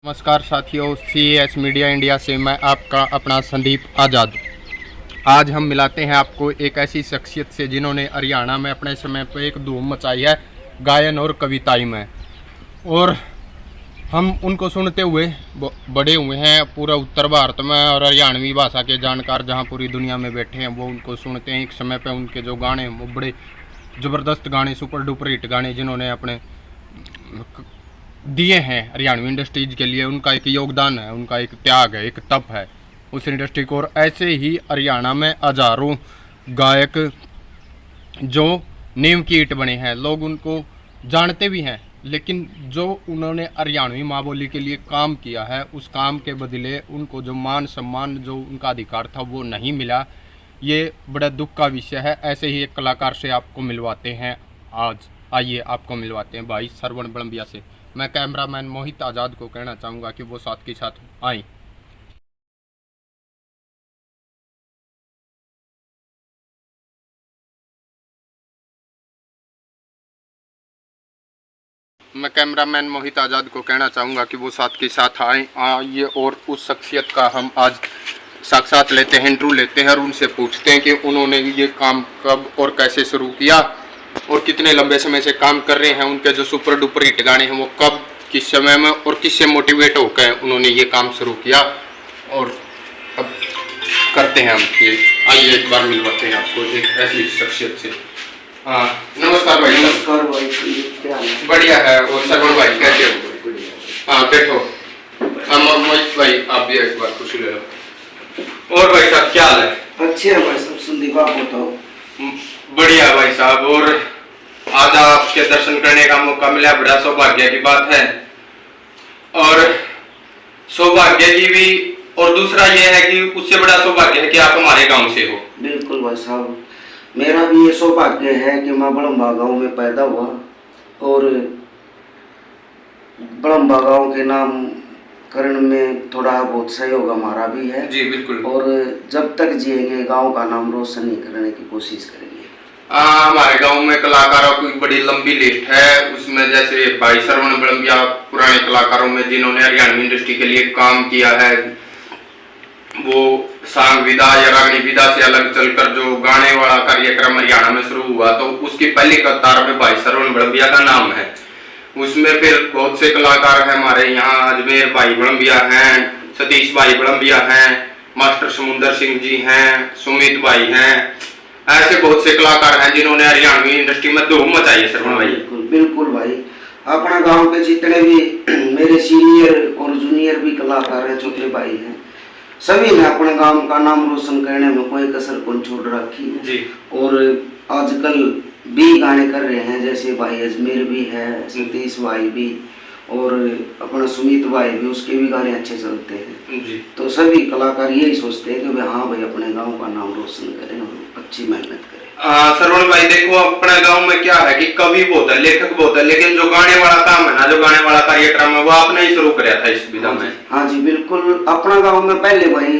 नमस्कार साथियों, CAS media India से मैं आपका अपना संदीप आज़ाद। आज हम मिलाते हैं आपको एक ऐसी शख्सियत से जिन्होंने हरियाणा में अपने समय पर एक धूम मचाई है गायन और कविताई में, और हम उनको सुनते हुए बड़े हुए हैं पूरा उत्तर भारत में। और हरियाणवी भाषा के जानकार जहां पूरी दुनिया में बैठे हैं वो उनको सुनते हैं। एक समय पर उनके जो गाने हैं वो बड़े ज़बरदस्त गाने, सुपर डुपर हिट गाने जिन्होंने अपने दिए हैं हरियाणवी इंडस्ट्रीज के लिए। उनका एक योगदान है, उनका एक त्याग है, एक तप है उस इंडस्ट्री को। और ऐसे ही हरियाणा में हजारों गायक जो नींव की ईंट बने हैं, लोग उनको जानते भी हैं, लेकिन जो उन्होंने हरियाणवी माँ बोली के लिए काम किया है उस काम के बदले उनको जो मान सम्मान, जो उनका अधिकार था वो नहीं मिला। ये बड़ा दुख का विषय है। ऐसे ही एक कलाकार से आपको मिलवाते हैं आज। आइए आपको मिलवाते हैं भाई श्रवण बड़ंबिया से। मैं कैमरामैन मोहित आज़ाद को कहना चाहूँगा कि वो साथ के साथ आएँ। मैं कैमरामैन मोहित आज़ाद को कहना चाहूँगा कि वो साथ के साथ आइए और उस शख्सियत का हम आज साक्षात लेते हैं, इंटरव्यू लेते हैं और उनसे पूछते हैं कि उन्होंने ये काम कब और कैसे शुरू किया और कितने लंबे समय से काम कर रहे हैं। उनके जो सुपर डुपर हिट गाने हैं वो कब, किस समय में और किससे मोटिवेट होकर उन्होंने ये काम शुरू किया और अब करते हैं हम ये। आइए एक बार मिलवाते हैं आपको एक ऐसी शख्सियत से। हाँ, नमस्कार भाई। नमस्कार भाई, क्या हाल है? बढ़िया है। और श्रवण भाई कैसे हो? हाँ बैठो। मोहित भाई आप भी एक बार खुशी ले लो। और भाई साहब क्या हाल है? अच्छे है भाई साहब, संदीप आप बताओ। बढ़िया भाई साहब। और आज आपके दर्शन करने का मौका मिला, बड़ा सौभाग्य की बात है। और सौभाग्य की भी, और दूसरा ये है कि उससे बड़ा सौभाग्य है कि आप हमारे गांव से हो। बिल्कुल भाई साहब, मेरा भी ये सौभाग्य है कि मैं बड़म्बा गांव में पैदा हुआ और बड़म्बा गांव के नाम करण में थोड़ा बहुत सहयोग हमारा भी है। जी बिल्कुल। और जब तक जिएंगे गांव का नाम रोशन करने की कोशिश करेंगे। हमारे गांव में कलाकारों की बड़ी लंबी लिस्ट है। उसमें जैसे भाई श्रवण बड़ंबिया पुराने कलाकारों में जिन्होंने हरियाणवी इंडस्ट्री के लिए काम किया है, वो सांग विदा या रागनी विदा से अलग चलकर जो गाने वाला कार्यक्रम हरियाणा में शुरू हुआ तो उसकी पहली कतार में भाई श्रवण बड़ंबिया का नाम है। उसमें फिर बहुत से कलाकार हैं हमारे यहाँ। अजमेर भाई बड़ंबिया हैं, सतीश भाई बड़ंबिया हैं, मास्टर समुंदर सिंह जी हैं, सुमित भाई हैं। ऐसे बहुत से कलाकार हैं जिन्होंने हरियाणवी इंडस्ट्री में धूम मचाई है। श्रवण भाई बिल्कुल भाई, अपना गांव के जितने भी मेरे सीनियर और जूनियर भी कलाकार हैं, छोटे भाई हैं, सभी ने अपने गांव का नाम रोशन करने में कोई कसर कौन छोड़ रखी है जी। और आजकल भी गाने कर रहे हैं, जैसे भाई अजमेर भी है, सतीश भाई भी, और अपना सुमित भाई भी, उसके भी गाने अच्छे चलते हैं जी। तो सभी कलाकार यही सोचते हैं कि हाँ भाई अपने गांव का नाम रोशन करें और अच्छी मेहनत करें। श्रवण भाई देखो, अपने गांव में क्या है कि कवि बहुत है, लेखक बहुत है, लेकिन जो गाने वाला काम है ना, जो गाने वाला कार्यक्रम है वो आपने ही शुरू कराया था इस विधा में। हाँ जी बिल्कुल। अपना गांव में पहले भाई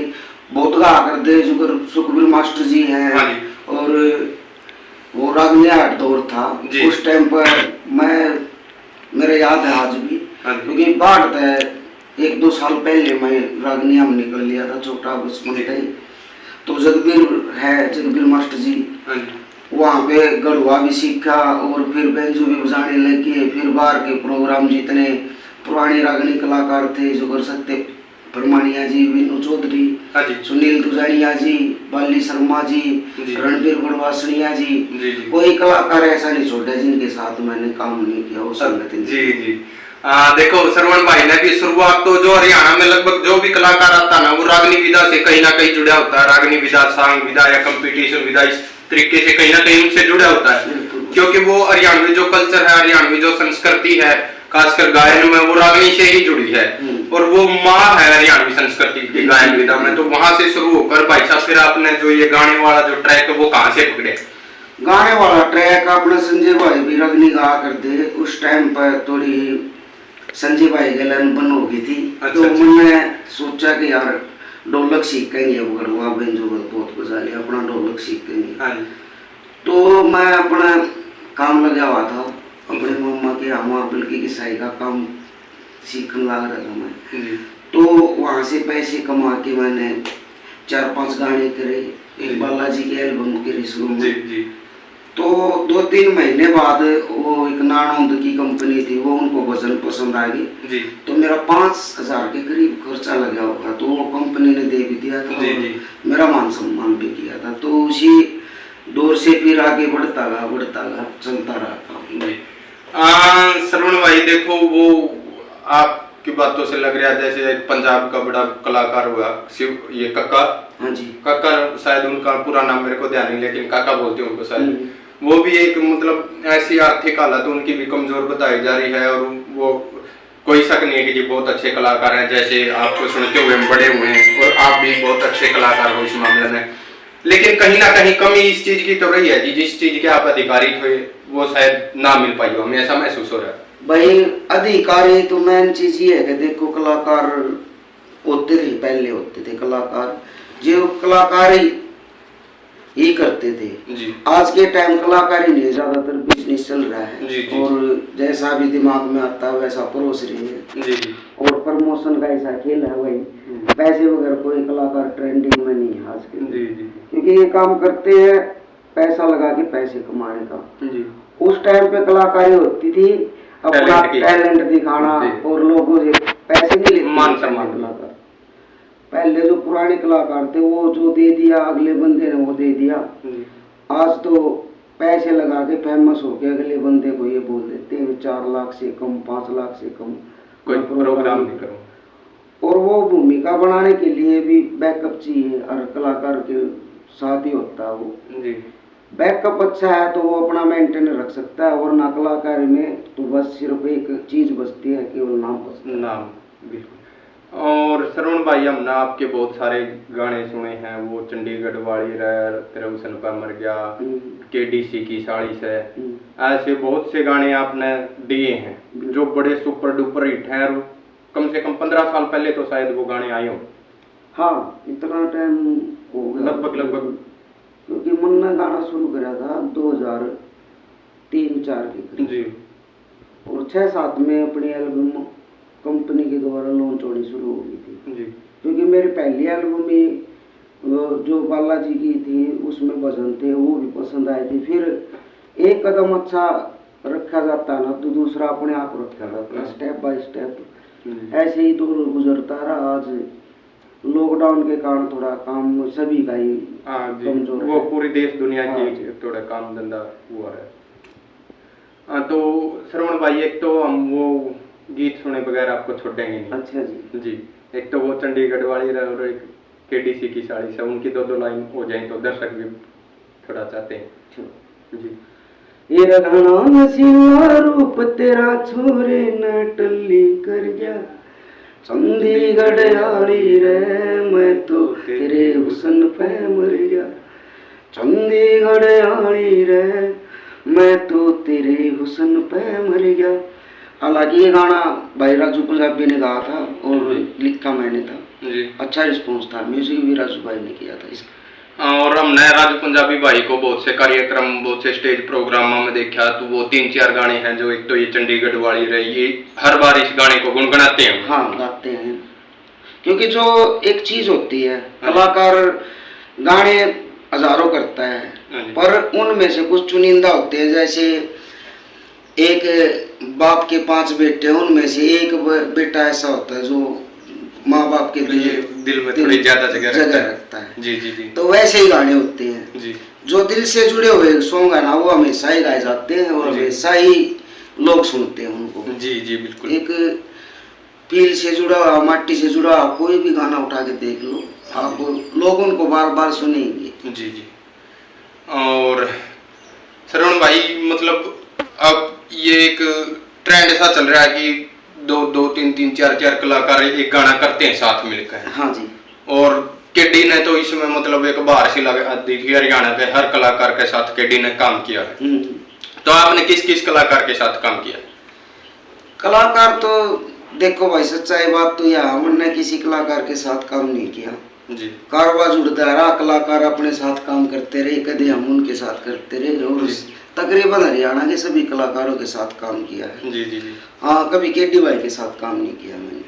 बहुत गा करते सुखबीर मास्टर जी हैं। हाँ जी। और वो रागनी आर्ट दौर था उस टाइम पर, मेरे याद है आज भी, क्योंकि बाढ़ था 1-2 साल पहले मैं रागनिया में निकल लिया था, छोटा बचपन था ही। तो जगबीर मास्टर जी, वहाँ पे गढ़वा भी सीखा और फिर बेंजू भी बजाने लगे। फिर बाहर के प्रोग्राम जितने पुराने रागनी कलाकार थे जो कर सकते, परमानिया जी, विनू चौधरी, सुनील दुजानिया जी, बाली शर्मा जी, रणबीर बड़वासनिया जी, कोई कलाकार ऐसा नहीं छोड़ा जिनके साथ मैंने काम नहीं किया उस संगठन जी जी। देखो श्रवण भाई ने भी शुरुआत तो जो हरियाणा में लगभग जो भी कलाकार आता ना वो रागनी विधा से कहीं ना कहीं जुड़ा होता है। रागनी विधा, सांग विधा या कंपटीशन विधा, इस तरीके से कहीं ना कहीं उनसे जुड़ा होता है, क्योंकि वो हरियाणवी जो कल्चर है, हरियाणवी जो संस्कृति है, खासकर गायन में वो रागनी से ही जुड़ी है और वो माँ है हरियाणवी संस्कृति की गायन विधा में। तो वहां से शुरू होकर भाई साहब फिर आपने जो ये गाने वाला जो ट्रैक है वो कहाँ से पकड़े? गाने वाला ट्रैक अपने संजय भाई भी रागनी गा करते, उस टाइम पर थोड़ी संजय भाई के लाइन बन हो गई थी। तो मैंने सोचा कि यार ढोलक सीखेंगे, वो गढ़वा बेंजो बहुत बजा लिया, अपना ढोलक सीखेंगे। तो मैं अपना काम लगा हुआ था अपने मम्मा के हमार बल्कि की साई का काम सीखने लग रहा था मैं। जी तो वहाँ से पैसे कमा के मैंने 4-5 गाने करे, एक बालाजी की एल्बम करी शुरू जी में। जी तो 2-3 महीने बाद वो एक नानौंद की कंपनी थी, वो उनको भजन पसंद आ गई। जी तो मेरा 5,000 के करीब खर्चा लगा होगा, तो वो कंपनी ने दे भी दिया था। जी और जी मेरा मान सम्मान भी किया था। तो उसी दौर से फिर आगे बढ़ता गया, चलता रहा काम। जी श्रवण भाई देखो, वो आपकी बातों से लग रहा है जैसे एक पंजाब का बड़ा कलाकार हुआ शिव, ये काका। हाँ जी, काका शायद उनका पूरा नाम मेरे को ध्यान नहीं, लेकिन काका बोलते हैं उनको शायद। वो भी एक मतलब ऐसी आर्थिक हालत उनकी भी कमजोर बताई जा रही है, और वो कोई शक नहीं है कि जी बहुत अच्छे कलाकार हैं, जैसे आपको सुनते हुए हम बड़े हुए हैं, और आप भी बहुत अच्छे कलाकार हो इस मामले में। लेकिन कहीं ना कहीं कमी इस चीज की तो रही है जी, जिस चीज के आप अधिकारी थे वो शायद ना मिल पाई हो, हमें ऐसा महसूस हो रहा है। भाई अधिकारी तो मेन चीज ये है कि देखो, कलाकार होते थे, पहले होते थे कलाकार, जो कलाकार ही करते थे। जी आज के टाइम कलाकारी नहीं, ज्यादातर बिजनेस चल रहा है। जी, जी। और जैसा भी दिमाग में आता है वैसा परोस रहे हैं। जी जी और प्रमोशन का ऐसा खेल है भाई, पैसे वगैरह कोई कलाकार ट्रेंडिंग में नहीं है आज के। जी जी क्योंकि ये काम करते हैं पैसा लगा के पैसे कमाने का। जी उस टाइम पे कलाकारी होती थी अपना टैलेंट दिखाना, और लोगों से पैसे नहीं लेते, मान सम्मान। कलाकार पहले जो पुराने कलाकार थे वो जो दे दिया, अगले बंदे ने वो दे दिया। आज तो पैसे लगा के फेमस होके अगले बंदे को ये बोल देते हैं 4 लाख से कम, 5 लाख से कम कोई प्रोग्राम नहीं करो। और वो भूमिका बनाने के लिए भी बैकअप चाहिए, हर कलाकार के साथ ही होता है वो। जी बैकअप अच्छा है तो वो अपना मेंटेन रख सकता है, और ना कलाकारी में तो बस सिर्फ एक चीज बचती है, केवल नाम बचता है। नाम, बिल्कुल। और श्रवण भाई, हमने आपके बहुत सारे गाने सुने हैं, वो चंडीगढ़ वाली रह, तेरे हुसन पर मर गया, केडीसी की साड़ी से, ऐसे बहुत से गाने आपने दिए हैं जो बड़े सुपर डुपर हिट हैं, और कम से कम 15 साल पहले तो शायद वो गाने आए हों। हाँ, इतना टाइम हो गया लगभग, क्योंकि मैंने गाना शुरू करा था 2003-04 के करीब। जी। और 6-7 में अपनी एल्बम कंपनी के द्वारा लॉन्च होनी शुरू हो गई थी। जी। क्योंकि मेरी पहली एल्बम ही जो बालाजी की थी उसमें भजन थे, वो भी पसंद आए थे। फिर एक कदम अच्छा रखा जाता ना तो दूसरा अपने आप रखा जाता, स्टेप बाय स्टेप ऐसे ही दौर गुजरता रहा। आज लॉकडाउन के कारण थोड़ा काम सभी का ही कमजोर, वो पूरी देश दुनिया की थोड़ा काम धंधा हुआ है। तो श्रवण भाई, एक तो हम वो गीत सुने बगैर आपको छोड़ेंगे नहीं। अच्छा जी। जी, एक तो वो चंडीगढ़ वाली और एक केडीसी की साड़ी से, उनकी दो लाइन हो जाए तो दर्शक भी थोड़ा चाहते हैं। जी। ये रघना नसीला रूप तेरा छोरे न टल्ली कर गया, चंडीगढ़ आली रे मैं तो तेरे हुसन पे मर गया, चंडीगढ़ आली रे मैं तो तेरे हुसन पे मर गया। हालांकि ये गाना भाई राजू पंजाबी ने गाया था और लिखा मैंने था जी। अच्छा रिस्पॉन्स था, म्यूजिक भी राजू भाई ने किया था इसका। और हमने राजू पंजाबी भाई को बहुत से कार्यक्रम, बहुत से स्टेज प्रोग्रामों में देखा, तो वो 3-4 गाने हैं जो, एक तो ये चंडीगढ़ वाली रही, ये हर बार इस गाने को गुनगुनाते हैं। हाँ, गाते हैं, क्योंकि जो एक चीज होती है, कलाकार गाने हजारों करता है, पर उनमें से कुछ चुनिंदा होते हैं। जैसे एक बाप के 5 बेटे, उनमें से एक बेटा ऐसा होता है जो माँ बाप के दिल में थोड़ी ज्यादा जगह रखता है। जी जी जी। तो वैसे ही गाने होते हैं जी। जो दिल से जुड़े हुए सॉन्ग है ना, वो हमेशा ही गाए जाते हैं और हमेशा ही लोग सुनते हैं उनको। जी जी बिल्कुल। एक फील से जुड़ा हुआ, माटी से जुड़ा हुआ कोई भी गाना उठा के देख लो, आप लोग उनको बार बार सुनेंगे। जी जी। और श्रवण भाई, मतलब अब ये एक ट्रेंड ऐसा चल रहा है कि 2-3 4 कलाकार एक गाना करते हैं साथ मिलकर। हाँ जी। और केडी ने तो इसमें मतलब एक बाहर से देखी, हरियाणा के हर कलाकार के साथ केडी ने काम किया है। तो आपने किस किस कलाकार के साथ काम किया? कलाकार तो देखो भाई, सच्चाई बात तो यह, हमने किसी कलाकार के साथ काम नहीं किया जी। कारवा जुड़ता रहा, कलाकार अपने साथ काम करते रहे, कभी हम उनके साथ करते रहे, और तकरीबन हरियाणा के सभी कलाकारों के साथ काम किया है। जी जी जी। हाँ, कभी केडी भाई के साथ काम नहीं किया मैंने।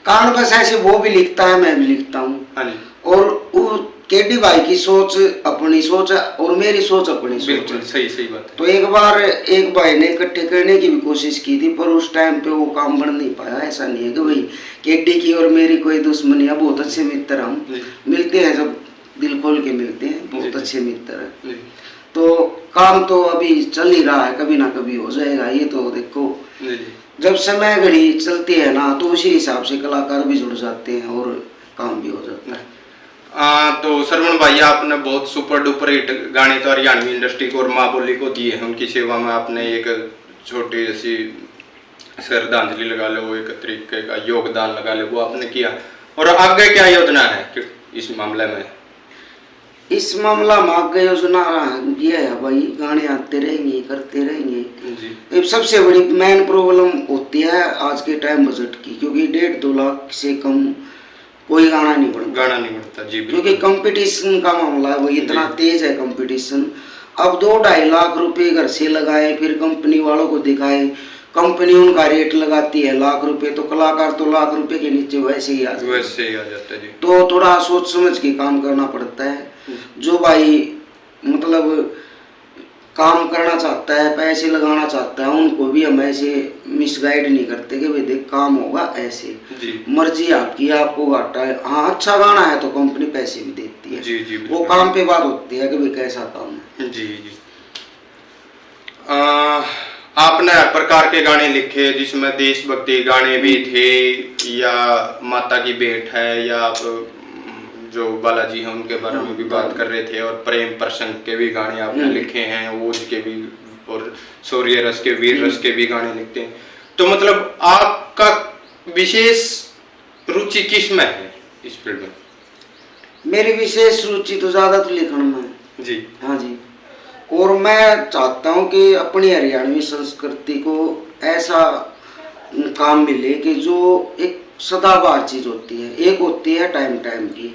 कारण बस ऐसे वो भी लिखता है, मैं भी लिखता हूँ। हाँ जी। और वो केडी भाई की सोच अपनी सोच है और मेरी सोच अपनी सोच है। बिल्कुल सही सही बात है। तो एक बार एक भाई ने इकट्ठे करने की भी कोशिश की थी, पर उस टाइम पे वो काम बन नहीं पाया। ऐसा नहीं है कि भाई केडी की और मेरी कोई दुश्मनी है, बहुत अच्छे मित्र हम मिलते हैं, जब दिल खोल के मिलते हैं, बहुत अच्छे मित्र है। तो काम तो अभी चल ही रहा है, कभी ना कभी हो जाएगा। ये तो देखो जब समय घड़ी चलती है ना, तो उसी हिसाब से कलाकार भी जुड़ जाते हैं और काम भी हो जाता है। तो श्रवण भाई, आपने बहुत सुपर डुपर हिट गाने तो हरियाणवी इंडस्ट्री को और माँ बोली को दिए हैं। उनकी सेवा में आपने एक छोटी सी श्रद्धांजलि लगा लो, एक तरीके का योगदान लगा लो, वो आपने किया। और आगे क्या योजना है इस मामले में? इस मामला में आगे योजना ये है भाई, गाने आते रहेंगे, करते रहेंगे जी। सबसे बड़ी मेन प्रॉब्लम होती है आज के टाइम बजट की, क्योंकि 1.5-2 लाख से कम कोई गाना नहीं बनता जी। क्योंकि कंपटीशन का मामला है, वो इतना तेज है कंपटीशन। अब 2-2.5 लाख रुपए घर से लगाए, फिर कंपनी वालों को दिखाए, कंपनी उनका रेट लगाती है लाख रुपए, तो कलाकार तो लाख रुपए के नीचे वैसे ही आ जाता है जी। तो थोड़ा सोच समझ के काम करना पड़ता है। जो भाई मतलब काम करना चाहता है, पैसे लगाना चाहता है, उनको भी हम ऐसे मिसगाइड नहीं करते कि भाई देख काम होगा ऐसे जी। मर्जी आपकी, आपको घाटा है। हाँ, अच्छा गाना है तो कंपनी पैसे भी देती है जी, जी, वो काम पे बात होती है कि भाई कैसा काम है जी जी। आपने हर प्रकार के गाने लिखे, जिसमें देशभक्ति गाने भी थे, या माता की भेंट है, या जो बालाजी हैं उनके बारे में भी बात कर रहे थे, और प्रेम प्रसंग के भी गाने आपने लिखे हैं, ओज के भी और शौर्य रस के, वीर रस के भी गाने लिखते हैं। तो मतलब आपका विशेष रुचि किस में है इस फील्ड में? मेरी विशेष रुचि तो ज्यादा तो लिखने में जी। हाँ जी। और मैं चाहता हूँ कि अपनी हरियाणवी संस्कृति को ऐसा काम मिले कि जो एक सदाबहार चीज होती है। एक होती है टाइम की,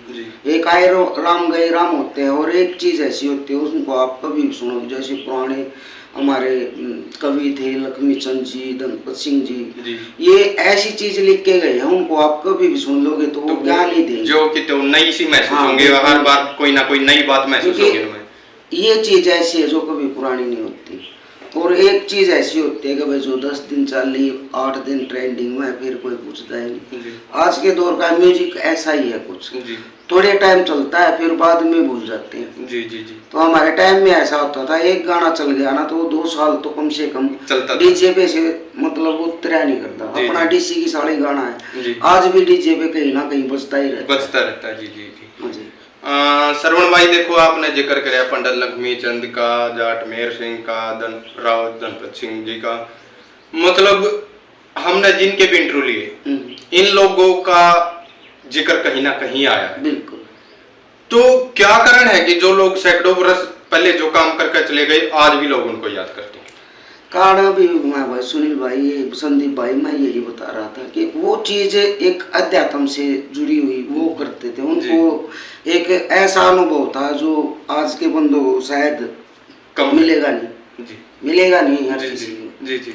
एक आए राम गए राम होते हैं, और एक चीज ऐसी होती है उनको आप कभी सुनो, जैसे पुराने हमारे कवि थे लक्ष्मीचंद जी, धनपत सिंह जी, ये ऐसी चीज लिख के गए हैं, उनको आप कभी भी सुन लोगे तो वो ज्ञान ही देंगे, जो कि तो नई सी महसूस होंगे। हर बार कोई ना कोई नई बात महसूस होगी। ये चीज ऐसी है जो कभी पुरानी नहीं होती। और एक चीज ऐसी होती है कि भाई जो 10 दिन चली, 8 दिन ट्रेंडिंग में, फिर कोई पूछता है नहीं। आज के दौर का म्यूजिक ऐसा ही है, कुछ थोड़े टाइम चलता है फिर बाद में भूल जाते हैं जी जी जी। तो हमारे टाइम में ऐसा होता था, एक गाना चल गया ना तो 2 साल तो कम से कम चलता, डीजे पे से मतलब उतरा नहीं करता। अपना डीसी की साड़ी गाना है, आज भी डीजे पे कहीं ना कहीं बजता ही रहता है जी जी जी। श्रवण भाई, देखो आपने जिक्र कराया पंडित लक्ष्मीचंद का, जाट मेहर सिंह का, राव धनपत सिंह जी का, मतलब हमने जिनके भी इंटरव्यू लिए, इन लोगों का जिक्र कहीं ना कहीं आया है। बिल्कुल। तो क्या कारण है कि जो लोग सैकड़ों वर्ष पहले जो काम करके चले गए, आज भी लोग उनको याद करते हैं? कारण भी मैं भाई सुनील भाई, संदीप भाई, मैं यही बता रहा था कि वो चीज एक अध्यात्म से जुड़ी हुई वो करते थे। उनको एक ऐसा अनुभव था जो आज के बंदों को शायद मिलेगा नहीं हर किसी को जी जी।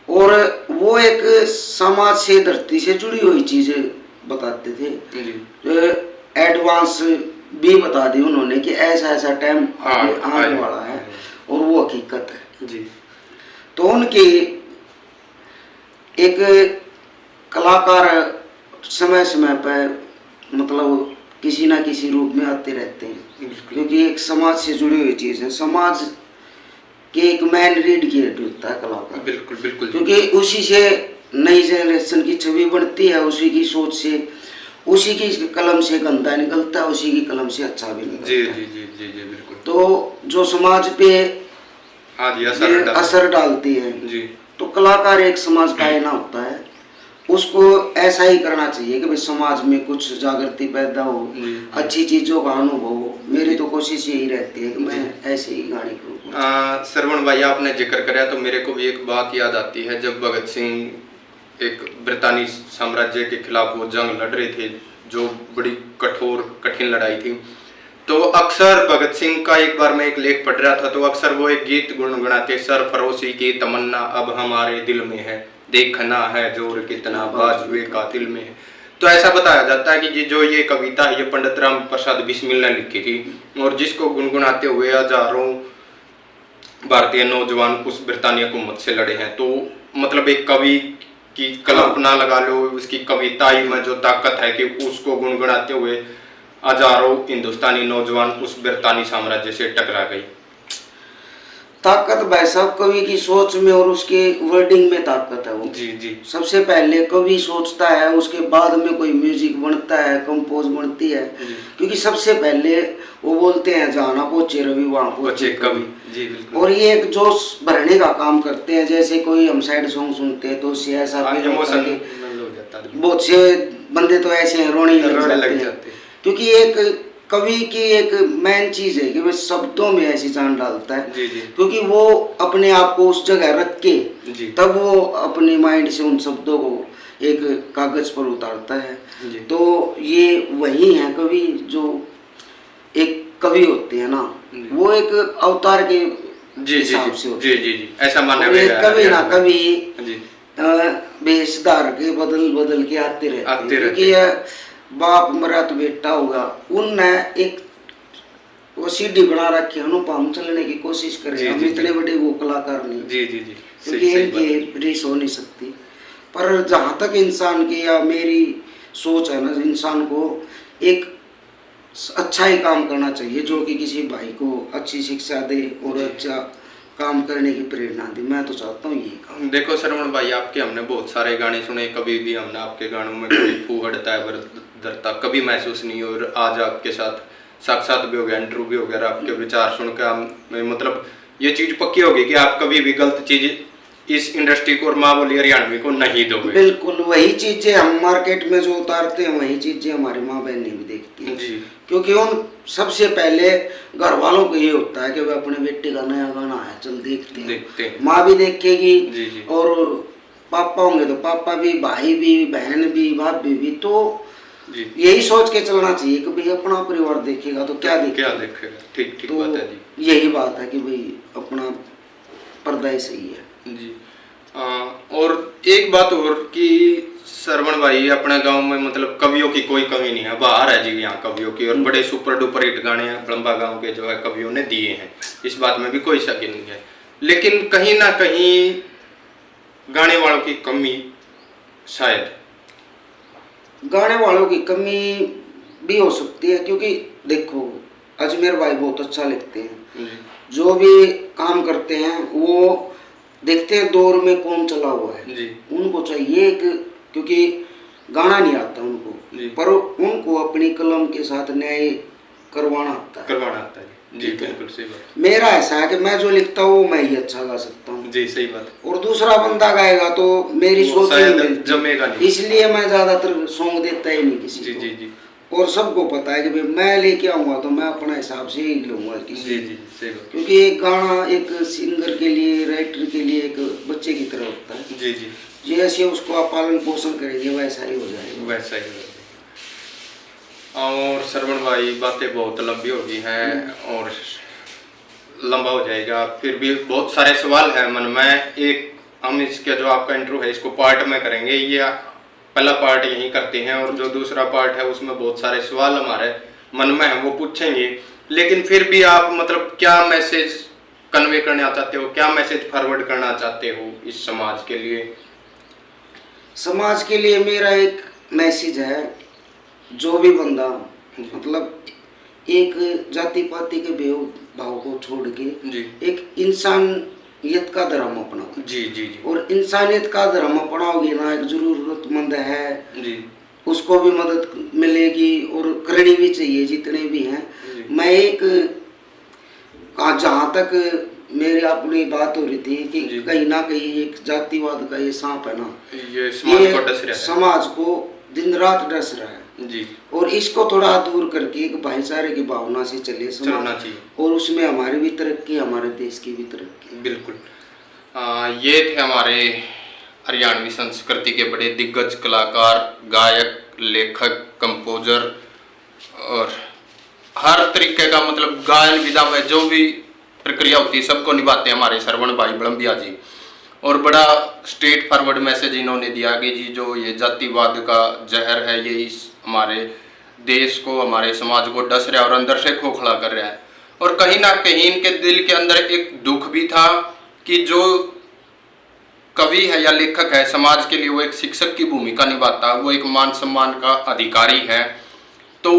और वो एक समाज से, धरती से जुड़ी हुई चीजें बताते थे। एडवांस भी बता दी उन्होंने कि ऐसा ऐसा टाइम आने वाला है, और वो हकीकत है जी। तो उनकी एक कलाकार समय समय पर मतलब किसी ना किसी रूप में आते रहते हैं, क्योंकि एक समाज से जुड़ी हुई चीज है। समाज के एक मैन रीड किया होता है कलाकार। बिल्कुल बिल्कुल। क्योंकि उसी से नई जनरेशन की छवि बढ़ती है, उसी की सोच से, उसी की कलम से गंदा निकलता है, उसी की कलम से अच्छा भी निकलता है। जी जी जी जी बिल्कुल। तो जो समाज पे असर डालती है जी, तो कलाकार एक समाज का आईना होता है। उसको ऐसा ही करना चाहिए कि भाई समाज में कुछ जागृति पैदा हो, अच्छी चीजों का अनुभव हो। मेरी तो कोशिश यही रहती है कि मैं ऐसे ही गाने करूँ। श्रवण भाई, आपने जिक्र कराया तो मेरे को भी एक बात याद आती है। जब भगत सिंह एक ब्रितानी साम्राज्य के खिलाफ वो जंग लड़ रहे थे, जो बड़ी कठोर कठिन लड़ाई थी, तो अक्सर भगत सिंह का एक बार मैं एक लेख पढ़ रहा था, तो अक्सर वो एक गीत गुनगुनाते, सरफरोशी की तमन्ना अब हमारे दिल में है, देखना है जोर कितना बाजुए का दिल में है। तो ऐसा बताया जाता है कि जो ये कविता है ये पंडित राम प्रसाद बिस्मिल ने लिखी थी और जिसको गुनगुनाते हुए हजारों भारतीय नौजवान उस ब्रिटानिया हुकूमत से लड़े हैं। तो मतलब एक कवि की कल्पना लगा लो, उसकी कविताई में जो ताकत है कि उसको गुनगुनाते हुए हजारों हिंदुस्तानी नौजवान उस ब्रिटानी साम्राज्य से टकरा गई। ताकत भाई साहब कवि की सोच में और उसके वर्डिंग में ताकत है वो। जी जी। सबसे पहले कवि सोचता है, उसके बाद में कोई म्यूजिक बनता है, कंपोज बनती है। क्योंकि सबसे पहले वो बोलते हैं जहाँ ना पहुंचे रवि वहाँ पहुंचे कवि। जी बिल्कुल। और ये एक जोश भरने का काम करते हैं। जैसे कोई हम सैड सॉन्ग सुनते हैं तो उससे ऐसा बहुत से बंदे तो ऐसे हैं रोने लग जाते हैं। क्योंकि एक कवि की एक मेन चीज है कि वह शब्दों में ऐसी जान डालता है। जी जी। क्योंकि वो अपने आप को उस जगह रख के तब वो अपने माइंड से उन शब्दों को एक कागज पर उतारता है। तो ये वही है कवि, जो एक कवि होते हैं ना, वो एक अवतार के हिसाब से होते हैं। जी ऐसा मानना है। कवि ना कवि वेशधार के बदल बदल के आते रहते हैं। क्योंकि बाप मरा तो बेटा होगा, उनने एक वो सीढ़ी बना रखी है, हम चलने की कोशिश करें। हम इतने बड़े वो कलाकार नहीं। जी जी जी। क्योंकि इनकी रीस हो नहीं सकती। पर जहाँ तक इंसान की या मेरी सोच है ना, इंसान को एक अच्छा ही काम करना चाहिए जो कि किसी भाई को अच्छी शिक्षा दे और अच्छा काम करने की प्रेरणा दी। मैं तो चाहता हूँ ये काम। देखो श्रवण भाई, आपके हमने बहुत सारे गाने सुने, कभी भी हमने आपके गानों में कोई फूहड़ता है दरता कभी महसूस नहीं। और आज आपके साथ साक्षात भी हो गया, इंटरव्यू भी हो गया, आपके विचार सुनकर मतलब ये चीज पक्की होगी कि आप कभी भी गलत चीज इस इंडस्ट्री को और माँ बोली हरियाणवी को नहीं दोगे। बिल्कुल वही चीजें हम मार्केट में जो उतारते हैं वही चीजें हमारी माँ बहनें भी देखती हैं जी। क्योंकि उन सबसे पहले घर वालों को ये होता है कि वे अपने बेटे का नया गाना है चल देखते हैं। माँ भी देखेगी जी जी। और पापा होंगे तो पापा भी, भाई भी, बहन भी, भाभी भी। तो यही सोच के चलना चाहिए कि भाई अपना परिवार देखेगा तो क्या देखेगा। ठीक ठीक बात है जी। यही बात है कि भाई अपना पर्दा ही सही है जी। और एक बात और कि श्रवण भाई अपने गांव में मतलब कवियों की कोई कमी नहीं है, बाहर है जी यहाँ कवियों की, और बड़े सुपर डुपर हिट गाने बड़ंबा गांव के जो है कवियों ने दिए हैं, इस बात में भी कोई शक नहीं है। लेकिन कहीं ना कहीं गाने वालों की कमी, शायद गाने वालों की कमी भी हो सकती है। क्योंकि देखो अजमेर भाई बहुत अच्छा लिखते हैं, जो भी काम करते हैं वो देखते हैं दौर में कौन चला हुआ है जी। उनको चाहिए एक, क्योंकि गाना नहीं आता उनको, पर उनको अपनी कलम के साथ न्याय करवाना आता है जी। बिल्कुल सही बात। मेरा ऐसा है कि मैं जो लिखता हूँ मैं ही अच्छा गा सकता हूँ जी। सही बात। और दूसरा बंदा गाएगा तो मेरी सोच जमेगा नहीं, इसलिए मैं ज्यादातर सॉन्ग देता ही नहीं किसी को जी। और सबको पता है कि भाई मैं लेके आऊंगा तो मैं अपना हिसाब से ही लूंगा किसी जी। क्योंकि एक गाना एक सिंगर के लिए, राइटर के लिए एक बच्चे की तरह होता है जी जी। जैसे उसको आप पालन पोषण करेंगे वैसा ही हो जाएगा, वैसा ही हो जाएगा। और श्रवण भाई बातें बहुत लंबी हो गई हैं और लंबा हो जाएगा, फिर भी बहुत सारे सवाल हैं मन में। एक हम इसका जो आपका इंटरव्यू है इसको पार्ट में करेंगे, ये पहला पार्ट यही करते हैं, और जो दूसरा पार्ट है उसमें बहुत सारे सवाल हमारे मन में है वो पूछेंगे। लेकिन फिर भी आप मतलब क्या मैसेज कन्वे करना चाहते हो, क्या मैसेज फॉरवर्ड करना चाहते हो इस समाज के लिए? समाज के लिए मेरा एक मैसेज है, जो भी बंदा मतलब एक जाति पाति के भेदभाव को छोड़ के एक इंसानियत का धर्म अपनाओ जी जी जी। और इंसानियत का धर्म अपनाओगे ना, एक जरूरतमंद है जी उसको भी मदद मिलेगी और करनी भी चाहिए जितने भी हैं। मैं एक जहाँ तक मेरी अपनी बात हो रही थी कि कहीं ना कहीं एक जातिवाद का ये सांप है ना, ये समाज को दिन रात डस रहा है जी। और इसको थोड़ा दूर करके एक भाईचारे की भावना से चलना चाहिए, और उसमें हमारी भी तरक्की, हमारे देश की भी तरक्की। बिल्कुल। ये थे हमारे हरियाणवी संस्कृति के बड़े दिग्गज कलाकार, गायक, लेखक, कंपोजर और हर तरीके का मतलब गायन विधा में जो भी प्रक्रिया होती है सबको निभाते हैं हमारे श्रवण भाई बड़म्बिया जी। और बड़ा स्ट्रेट फॉरवर्ड मैसेज इन्होंने दिया कि जी जो ये जातिवाद का जहर है ये इस हमारे देश को, हमारे समाज को डस रहा है और अंदर से खोखला कर रहा है। और कहीं ना कहीं इनके दिल के अंदर एक दुख भी था कि जो कवि है या लेखक है समाज के लिए वो एक शिक्षक की भूमिका निभाता, वो एक मान सम्मान का अधिकारी है। तो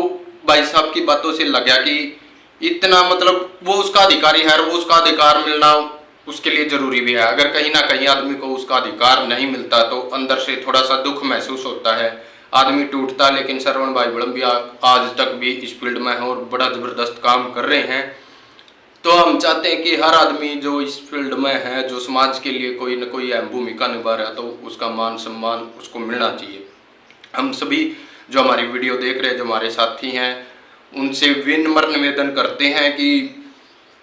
भाई साहब की बातों से लगा कि इतना मतलब वो उसका अधिकारी है और वो उसका अधिकार मिलना उसके लिए जरूरी भी है। अगर कहीं ना कहीं आदमी को उसका अधिकार नहीं मिलता तो अंदर से थोड़ा सा दुख महसूस होता है, आदमी टूटता। लेकिन श्रवण भाई बड़म्बिया आज तक भी इस फील्ड में है और बड़ा जबरदस्त काम कर रहे हैं। तो हम चाहते हैं कि हर आदमी जो इस फील्ड में है, जो समाज के लिए कोई न कोई अहम भूमिका निभा रहा है, तो उसका मान सम्मान उसको मिलना चाहिए। हम सभी जो हमारी वीडियो देख रहे हैं, जो हमारे साथी हैं, उनसे विनम्र निवेदन करते हैं कि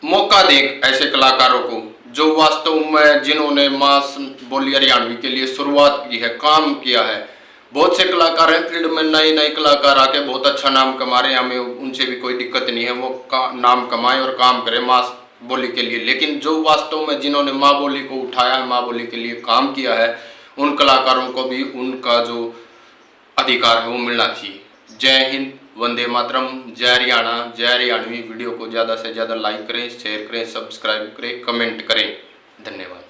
मौका दें ऐसे कलाकारों को जो वास्तव में जिन्होंने मास बोली हरियाणवी के लिए शुरुआत की है, काम किया है। बहुत से कलाकार हैं फील्ड में, नए नए कलाकार आके बहुत अच्छा नाम कमा रहे हैं, हमें उनसे भी कोई दिक्कत नहीं है, वो नाम कमाएं और काम करें मास बोली के लिए। लेकिन जो वास्तव में जिन्होंने माँ बोली को उठाया है, माँ बोली के लिए काम किया है, उन कलाकारों को भी उनका जो अधिकार है वो मिलना चाहिए। जय हिंद, वंदे मातरम, जय हरियाणा, जय हरियाणवी। वीडियो को ज़्यादा से ज़्यादा लाइक करें, शेयर करें, सब्सक्राइब करें, कमेंट करें। धन्यवाद।